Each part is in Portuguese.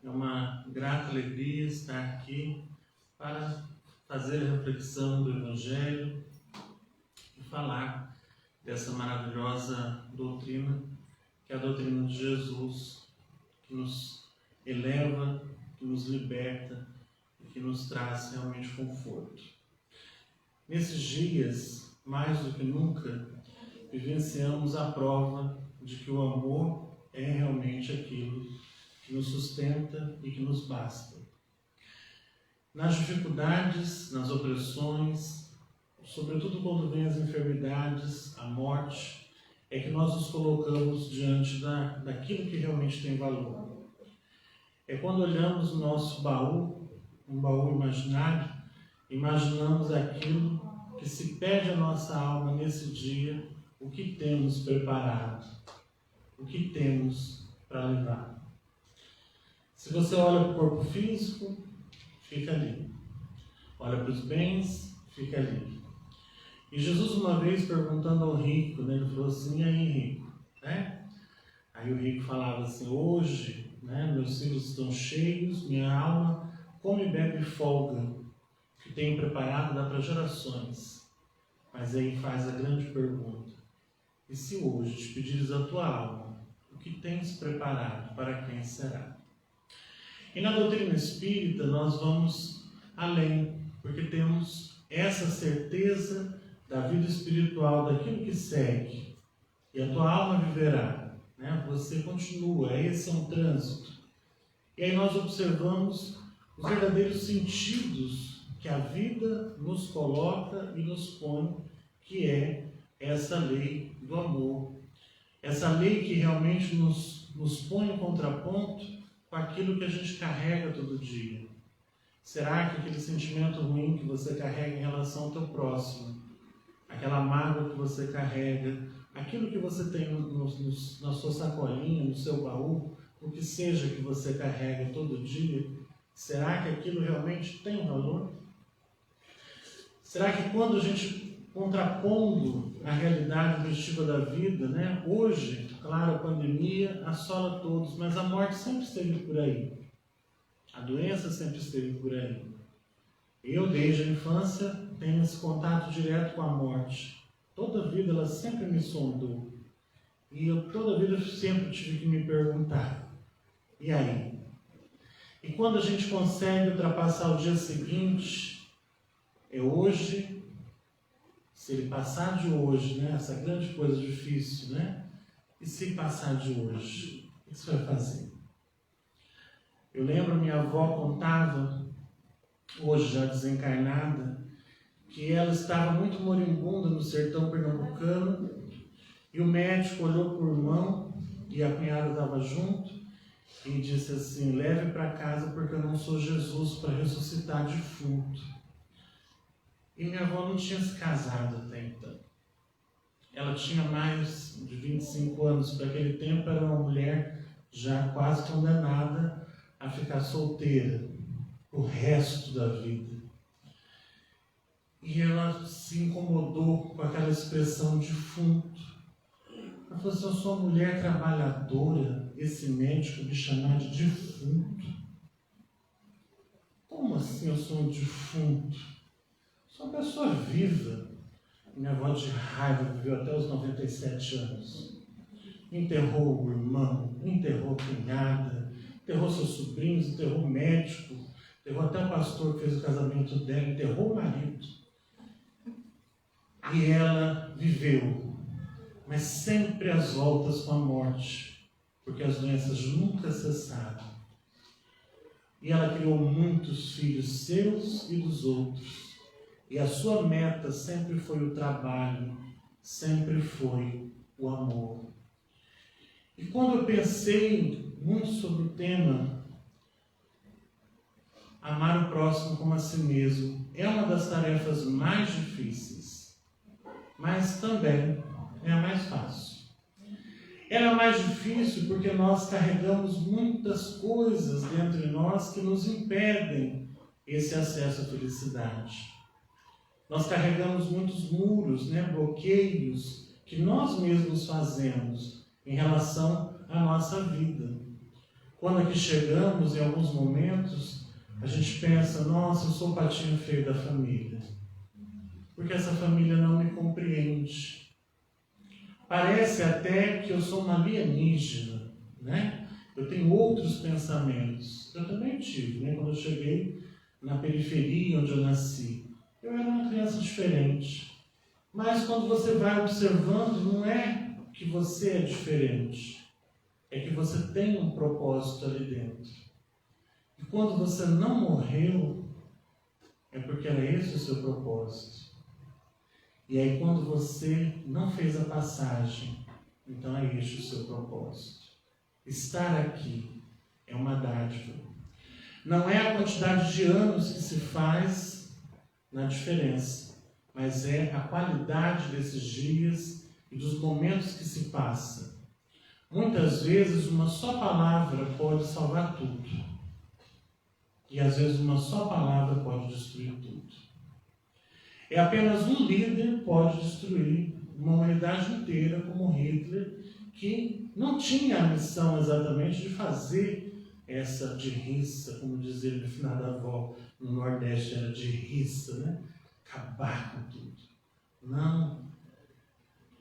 É uma grata alegria estar aqui para fazer a reflexão do Evangelho e falar dessa maravilhosa doutrina, que é a doutrina de Jesus, que nos eleva, que nos liberta e que nos traz realmente conforto. Nesses dias, mais do que nunca, vivenciamos a prova de que o amor é realmente aquilo que nos sustenta e que nos basta. Nas dificuldades, nas opressões, sobretudo quando vêm as enfermidades, a morte, é que nós nos colocamos diante daquilo que realmente tem valor. É quando olhamos o nosso baú, um baú imaginário, imaginamos aquilo que se pede à nossa alma nesse dia, o que temos preparado, o que temos para levar. Se você olha para o corpo físico, fica ali. Olha para os bens, fica ali. E Jesus uma vez perguntando ao rico, ele falou assim: e aí, rico? Aí o rico falava assim: hoje, meus filhos estão cheios, minha alma come e bebe folga, que tenho preparado dá para gerações. Mas aí faz a grande pergunta: e se hoje te pedires a tua alma, o que tens preparado, para quem será? E na doutrina espírita nós vamos além, porque temos essa certeza da vida espiritual, daquilo que segue. E a tua alma viverá, Você continua, esse é um trânsito. E aí nós observamos os verdadeiros sentidos que a vida nos coloca e nos põe, que é essa lei do amor. Essa lei que realmente nos põe em contraponto com aquilo que a gente carrega todo dia. Será que aquele sentimento ruim que você carrega em relação ao teu próximo, aquela mágoa que você carrega, aquilo que você tem na sua sacolinha, no seu baú, o que seja que você carrega todo dia, será que aquilo realmente tem valor? Será que quando a gente contrapondo a realidade objetiva da vida, hoje, claro, a pandemia assola todos, mas a morte sempre esteve por aí. A doença sempre esteve por aí. Eu, desde a infância, tenho esse contato direto com a morte. Toda a vida ela sempre me sondou. E eu toda a vida sempre tive que me perguntar: e aí? E quando a gente consegue ultrapassar o dia seguinte, é hoje. Se ele passar de hoje, essa grande coisa difícil, E se passar de hoje, o que você vai fazer? Eu lembro, minha avó contava, hoje já desencarnada, que ela estava muito moribunda no sertão pernambucano, e o médico olhou para o irmão, e a cunhada estava junto, e disse assim: leve para casa, porque eu não sou Jesus para ressuscitar defunto. E minha avó não tinha se casado até então. Ela tinha mais de 25 anos. Para aquele tempo era uma mulher já quase condenada a ficar solteira o resto da vida. E ela se incomodou com aquela expressão defunto. Ela falou assim: eu sou uma mulher trabalhadora, esse médico me chamar de defunto. Como assim eu sou um defunto? Sou uma pessoa viva. Minha avó de raiva viveu até os 97 anos. Enterrou o irmão, enterrou a cunhada, enterrou seus sobrinhos, enterrou o médico, enterrou até o pastor que fez o casamento dela, enterrou o marido. E ela viveu, mas sempre às voltas com a morte, porque as doenças nunca cessaram. E ela criou muitos filhos seus e dos outros. E a sua meta sempre foi o trabalho, sempre foi o amor. E quando eu pensei muito sobre o tema, amar o próximo como a si mesmo é uma das tarefas mais difíceis, mas também é a mais fácil. Ela é mais difícil porque nós carregamos muitas coisas dentro de nós que nos impedem esse acesso à felicidade. Nós carregamos muitos muros, bloqueios que nós mesmos fazemos em relação à nossa vida. Quando aqui chegamos, em alguns momentos, a gente pensa, nossa, eu sou o patinho feio da família. Porque essa família não me compreende. Parece até que eu sou uma alienígena, né? Eu tenho outros pensamentos. Eu também tive, né? Quando eu cheguei na periferia onde eu nasci, eu era uma criança diferente. Mas quando você vai observando, não é que você é diferente. É que você tem um propósito ali dentro. E quando você não morreu, é porque era esse o seu propósito. E aí quando você não fez a passagem, então é este o seu propósito. Estar aqui é uma dádiva. Não é a quantidade de anos que se faz na diferença, mas é a qualidade desses dias e dos momentos que se passa. Muitas vezes uma só palavra pode salvar tudo. E às vezes uma só palavra pode destruir tudo. É apenas um líder que pode destruir uma humanidade inteira, como Hitler, que não tinha a missão exatamente de fazer essa dirriça, como dizia ele no final da avó, no Nordeste era dirriça, né? Acabar com tudo. Não.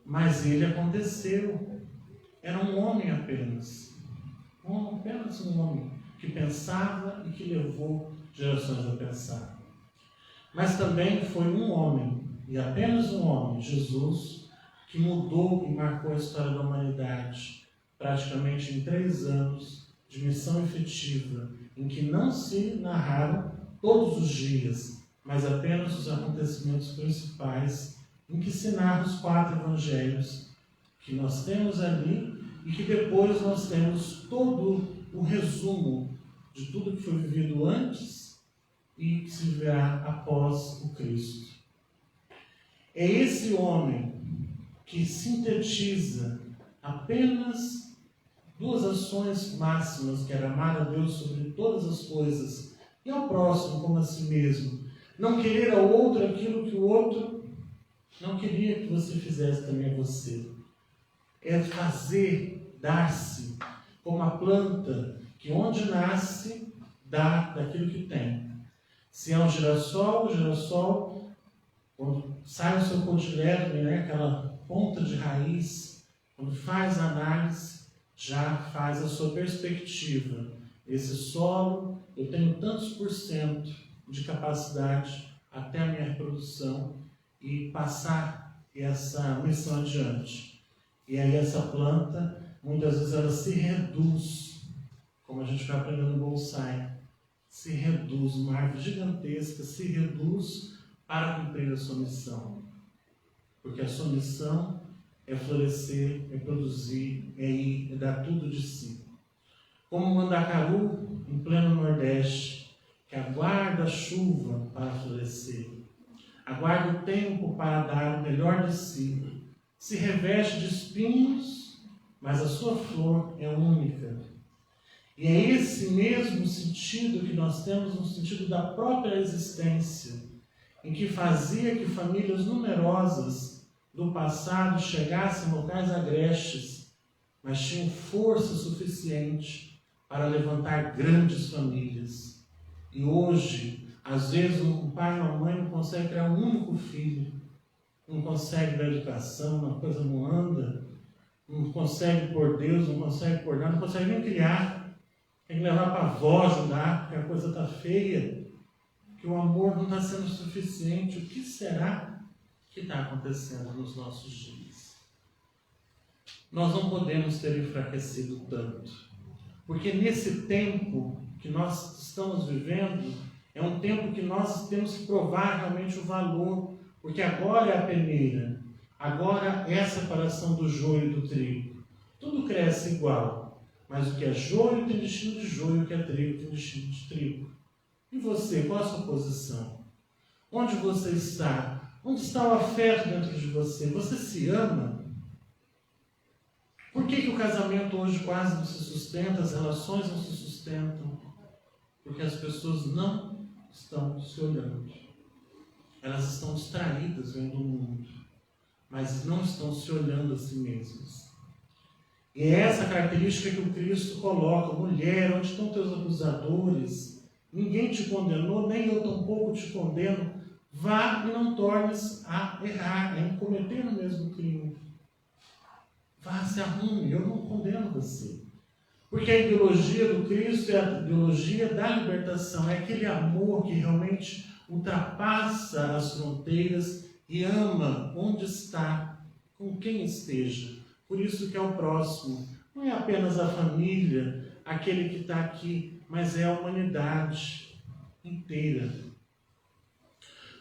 Mas ele aconteceu. Era um homem apenas. Apenas um homem que pensava e que levou gerações a pensar. Mas também foi um homem, e apenas um homem, Jesus, que mudou e marcou a história da humanidade, praticamente em 3 anos de missão efetiva, em que não se narraram todos os dias, mas apenas os acontecimentos principais, em que se narram os 4 evangelhos que nós temos ali, e que depois nós temos todo o resumo de tudo que foi vivido antes e que se viverá após o Cristo. É esse homem que sintetiza apenas 2 ações máximas, que era amar a Deus sobre todas as coisas e ao próximo como a si mesmo. Não querer ao outro aquilo que o outro não queria que você fizesse também a você. É fazer, dar-se, como a planta que onde nasce, dá daquilo que tem. Se é um girassol, o girassol, quando sai o seu cotilédone, né, aquela ponta de raiz, quando faz a análise, já faz a sua perspectiva. Esse solo, eu tenho tantos % de capacidade até a minha reprodução e passar essa missão adiante. E aí essa planta, muitas vezes ela se reduz, como a gente vai aprendendo no bonsai, se reduz, uma árvore gigantesca se reduz para cumprir a sua missão. Porque a sua missão é florescer, é produzir, é ir, é dar tudo de si. Como o mandacaru, em pleno Nordeste, que aguarda a chuva para florescer, aguarda o tempo para dar o melhor de si, se reveste de espinhos, mas a sua flor é única. E é esse mesmo sentido que nós temos no sentido da própria existência, em que fazia que famílias numerosas do passado chegassem em locais agrestes, mas tinham força suficiente para levantar grandes famílias. E hoje, às vezes, um pai e uma mãe não conseguem criar um único filho, não consegue dar educação, uma coisa não anda, não consegue por Deus, não consegue por nada, não consegue nem criar. Tem que levar para a avó ajudar, porque a coisa está feia, que o amor não está sendo suficiente. O que será que está acontecendo nos nossos dias? Nós não podemos ter enfraquecido tanto, porque nesse tempo que nós estamos vivendo, é um tempo que nós temos que provar realmente o valor, porque agora é a peneira, agora é a separação do joio e do trigo. Tudo cresce igual. Mas o que é joio tem destino de joio, o que é trigo tem destino de trigo. E você, qual a sua posição? Onde você está? Onde está o afeto dentro de você? Você se ama? Por que o casamento hoje quase não se sustenta, as relações não se sustentam? Porque as pessoas não estão se olhando. Elas estão distraídas vendo o mundo, mas não estão se olhando a si mesmas. E é essa característica que o Cristo coloca: mulher, onde estão teus acusadores? Ninguém te condenou, nem eu tampouco te condeno. Vá e não tornes a errar, em cometer o mesmo crime. Vá, se arrume, eu não condeno você. Porque a ideologia do Cristo é a ideologia da libertação, é aquele amor que realmente ultrapassa as fronteiras e ama onde está, com quem esteja. Por isso que é o próximo. Não é apenas a família, aquele que está aqui, mas é a humanidade inteira.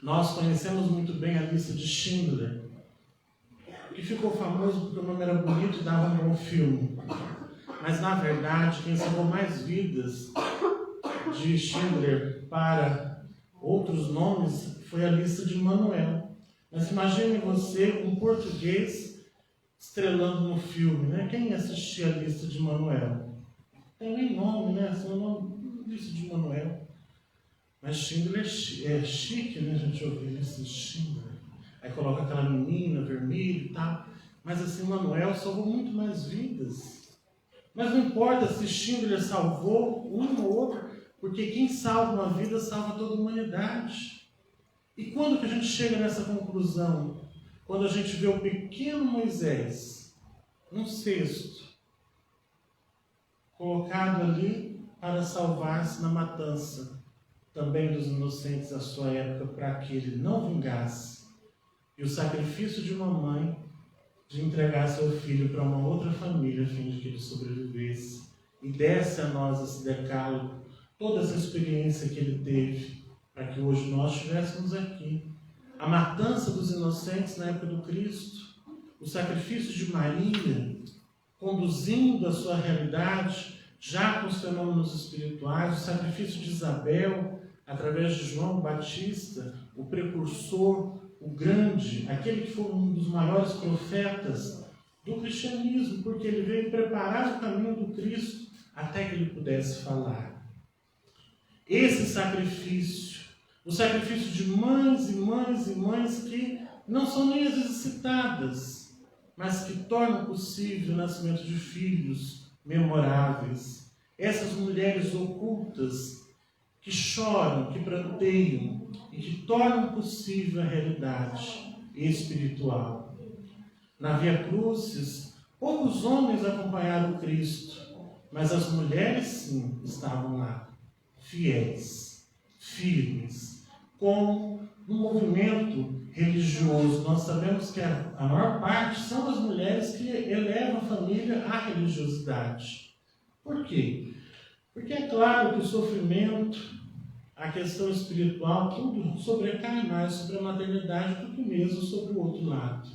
Nós conhecemos muito bem a lista de Schindler, que ficou famoso porque o nome era bonito e dava um bom filme. Mas, na verdade, quem salvou mais vidas de Schindler para outros nomes foi a lista de Manuel. Mas imagine você, um português, estrelando no filme, né? Quem assistia a lista de Manuel? Tem nem nome, né? Seu nome, lista de Manuel. Mas Schindler é chique, né? A gente ouve lista de Schindler. Aí coloca aquela menina vermelha e tal. Mas assim, Manuel salvou muito mais vidas. Mas não importa se Schindler salvou uma ou outra, porque quem salva uma vida salva toda a humanidade. E quando que a gente chega nessa conclusão? Quando a gente vê o pequeno Moisés, um cesto, colocado ali para salvar-se na matança também dos inocentes da sua época, para que ele não vingasse. E o sacrifício de uma mãe de entregar seu filho para uma outra família a fim de que ele sobrevivesse. E desse a nós esse decálogo, toda essa experiência que ele teve, para que hoje nós estivéssemos aqui. A matança dos inocentes na época do Cristo, o sacrifício de Maria, conduzindo a sua realidade, já com os fenômenos espirituais, o sacrifício de Isabel, através de João Batista, o precursor, o grande, aquele que foi um dos maiores profetas do cristianismo, porque ele veio preparar o caminho do Cristo até que ele pudesse falar. Esse sacrifício, o sacrifício de mães e mães e mães que não são nem às vezes citadas, mas que tornam possível o nascimento de filhos memoráveis. Essas mulheres ocultas que choram, que pranteiam e que tornam possível a realidade espiritual. Na Via Crucis, poucos homens acompanharam Cristo, mas as mulheres sim estavam lá, fiéis, firmes, com um movimento religioso. Nós sabemos que a maior parte são as mulheres que elevam a família à religiosidade. Por quê? Porque é claro que o sofrimento, a questão espiritual, tudo sobrecai mais sobre a maternidade do que mesmo sobre o outro lado.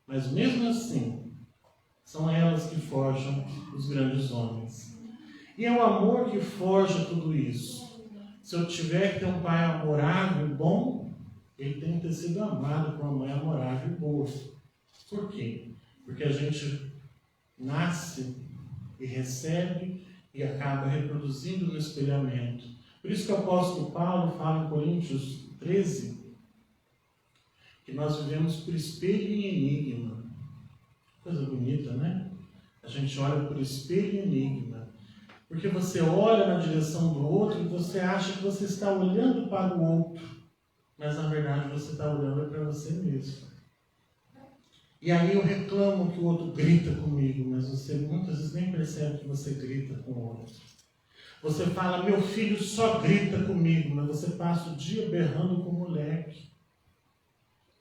Mas mesmo assim, são elas que forjam os grandes homens. E é o amor que forja tudo isso. Se eu tiver que ter um pai amorável e bom, ele tem que ter sido amado por uma mãe amorável e boa. Por quê? Porque a gente nasce e recebe e acaba reproduzindo no espelhamento. Por isso que o apóstolo Paulo fala em Coríntios 13 que nós vivemos por espelho e enigma. Coisa bonita, né? A gente olha por espelho e enigma. Porque você olha na direção do outro e você acha que você está olhando para o outro, mas na verdade você está olhando para você mesmo. E aí eu reclamo que o outro grita comigo, mas você muitas vezes nem percebe que você grita com o outro. Você fala, meu filho só grita comigo, mas você passa o dia berrando com o moleque.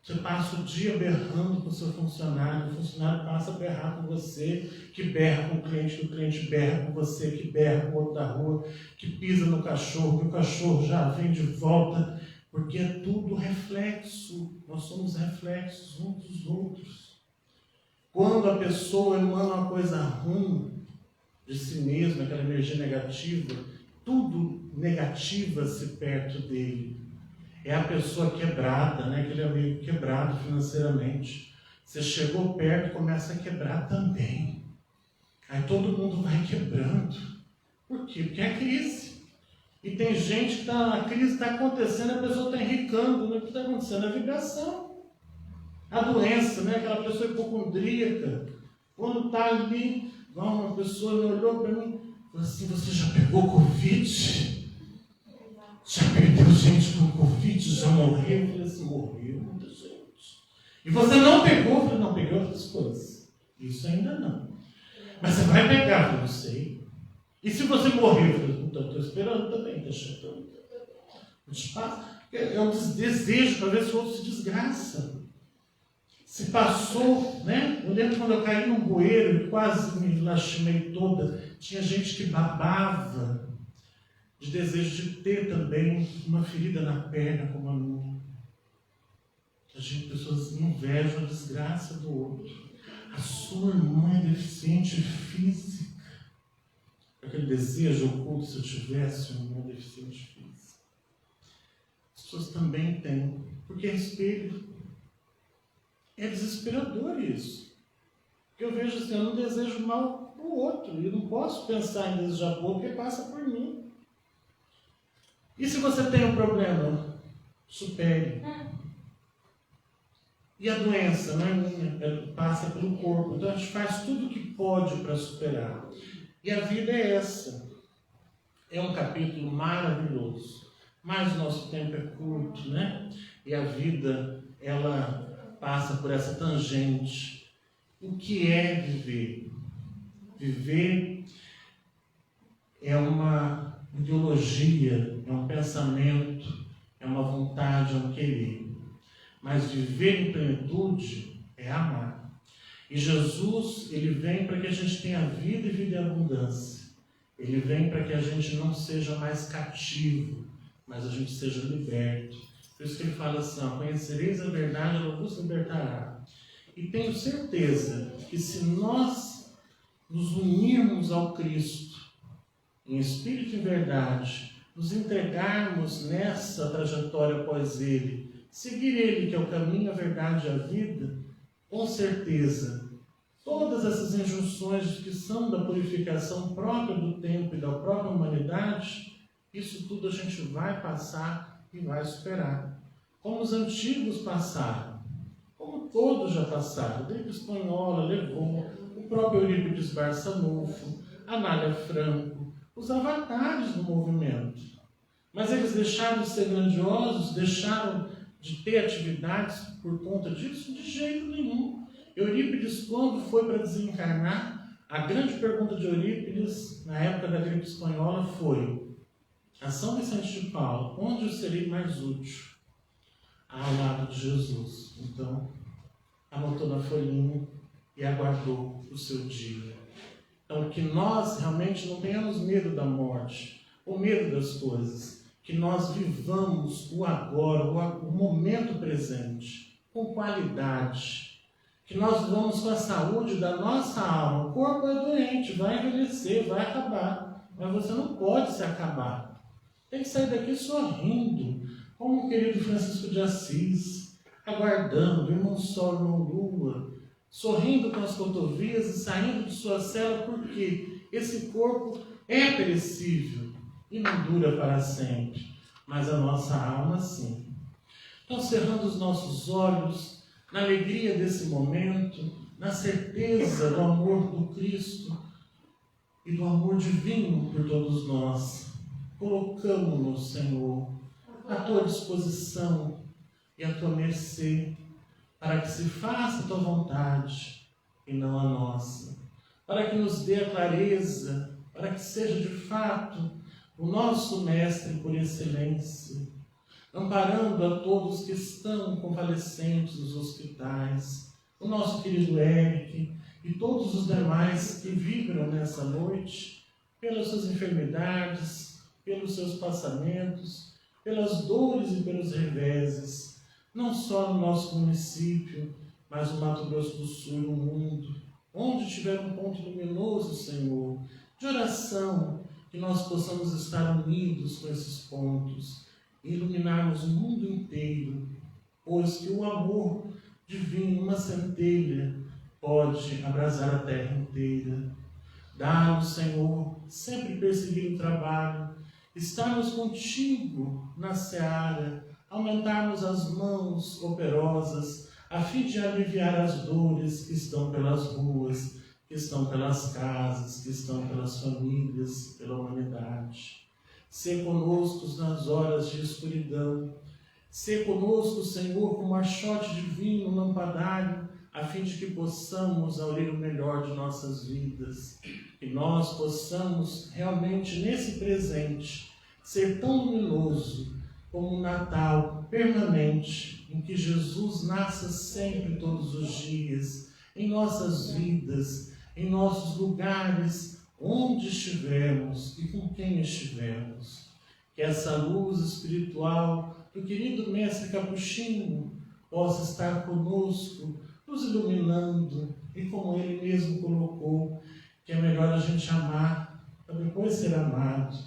Você passa o dia berrando com o seu funcionário, o funcionário passa a berrar com você, que berra com o cliente berra com você, que berra com o outro da rua, que pisa no cachorro, que o cachorro já vem de volta, porque é tudo reflexo. Nós somos reflexos uns dos outros. Quando a pessoa emana uma coisa ruim de si mesma, aquela energia negativa, tudo negativa-se perto dele. É a pessoa quebrada, né? Aquele amigo quebrado financeiramente. Você chegou perto e começa a quebrar também. Aí todo mundo vai quebrando. Por quê? Porque é crise. E tem gente que a crise está acontecendo, a pessoa está enricando. Né? O que está acontecendo? A vibração. A doença, né? Aquela pessoa hipocondríaca, quando está ali Uma pessoa me olhou para mim e falou assim: você já pegou Covid? Já perdeu gente com Covid? Já morreu? Eu falei assim: morreu muita gente. E você não pegou? Eu falei: não, peguei outras coisas. Isso ainda não. Mas você vai pegar? Eu falei: não sei. E se você morreu? Eu falei: então, estou esperando também, está chegando. É um desejo para ver se o outro se desgraça. Se passou, né? Eu lembro quando eu caí num bueiro e quase me lastimei toda. Tinha gente que babava de desejo de ter também uma ferida na perna como a minha. Pessoas invejam a desgraça do outro. A sua irmã é deficiente física. Aquele desejo oculto, se eu tivesse uma irmã deficiente física. As pessoas também têm, porque é espelho. É desesperador isso. Porque eu vejo assim, eu não desejo mal para o outro. E não posso pensar em desejar bom porque passa por mim. E se você tem um problema, supere. E a doença não é minha, ela passa pelo corpo. Então a gente faz tudo o que pode para superar. E a vida é essa. É um capítulo maravilhoso. Mas o nosso tempo é curto, né? E a vida, ela passa por essa tangente. O que é viver? Viver é uma ideologia, é um pensamento, é uma vontade, é um querer. Mas viver em plenitude é amar. E Jesus, ele vem para que a gente tenha vida e vida em abundância. Ele vem para que a gente não seja mais cativo, mas a gente seja liberto. Por isso que ele fala assim: conhecereis a verdade, ela vos libertará. E tenho certeza que se nós nos unirmos ao Cristo, em espírito e verdade, nos entregarmos nessa trajetória após Ele, seguir Ele, que é o caminho, a verdade e a vida, com certeza, todas essas injunções que são da purificação própria do tempo e da própria humanidade, isso tudo a gente vai passar e vai superar. Como os antigos passaram, como todos já passaram. A gripe espanhola levou, o próprio Eurípides Barçanufo, Anália Franco, os avatares do movimento. Mas eles deixaram de ser grandiosos, deixaram de ter atividades por conta disso? De jeito nenhum. Eurípides, quando foi para desencarnar, a grande pergunta de Eurípides, na época da gripe espanhola, foi: a São Vicente de Paulo, onde eu serei mais útil? Ao lado de Jesus. Então, anotou na folhinha e aguardou o seu dia. Então, que nós realmente não tenhamos medo da morte, ou medo das coisas, que nós vivamos o agora, o momento presente, com qualidade, que nós vivamos com a saúde da nossa alma. O corpo é doente, vai envelhecer, vai acabar, mas você não pode se acabar. Tem que sair daqui sorrindo, como o querido Francisco de Assis, aguardando, irmão Sol, irmão Lua, sorrindo com as cotovias e saindo de sua cela, porque esse corpo é perecível e não dura para sempre, mas a nossa alma sim. Então, cerrando os nossos olhos, na alegria desse momento, na certeza do amor do Cristo e do amor divino por todos nós, colocamos-nos, Senhor, à tua disposição e à tua mercê, para que se faça a tua vontade e não a nossa, para que nos dê a clareza, para que seja de fato o nosso mestre por excelência, amparando a todos que estão convalescentes nos hospitais, o nosso querido Eric e todos os demais que vibram nessa noite pelas suas enfermidades, pelos seus passamentos, pelas dores e pelos reveses, não só no nosso município, mas no Mato Grosso do Sul e no mundo, onde tiver um ponto luminoso, Senhor, de oração, que nós possamos estar unidos com esses pontos e iluminarmos o mundo inteiro, pois que o amor divino, uma centelha, pode abrasar a terra inteira. Dá-nos, Senhor, sempre perseguir o trabalho, estarmos contigo na seara, aumentarmos as mãos operosas, a fim de aliviar as dores que estão pelas ruas, que estão pelas casas, que estão pelas famílias, pela humanidade. Sê conosco nas horas de escuridão. Sê conosco, Senhor, como achote divino, lampadário, a fim de que possamos aurir o melhor de nossas vidas. Que nós possamos realmente, nesse presente, ser tão luminoso como um Natal permanente, em que Jesus nasça sempre, todos os dias, em nossas vidas, em nossos lugares, onde estivermos e com quem estivermos. Que essa luz espiritual do querido Mestre Capuchinho possa estar conosco, nos iluminando, e como ele mesmo colocou, que é melhor a gente amar para depois ser amado.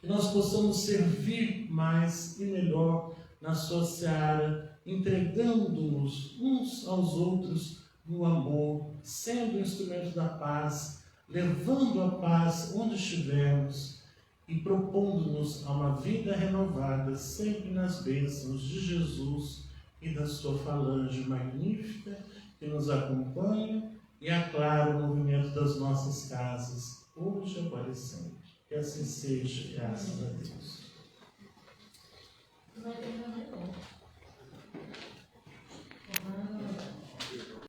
Que nós possamos servir mais e melhor na sua seara, entregando-nos uns aos outros no amor, sendo instrumento da paz, levando a paz onde estivermos e propondo-nos a uma vida renovada, sempre nas bênçãos de Jesus e da sua falange magnífica que nos acompanha e aclara o movimento das nossas casas, hoje, agora e sempre. Que assim seja, graças a Deus.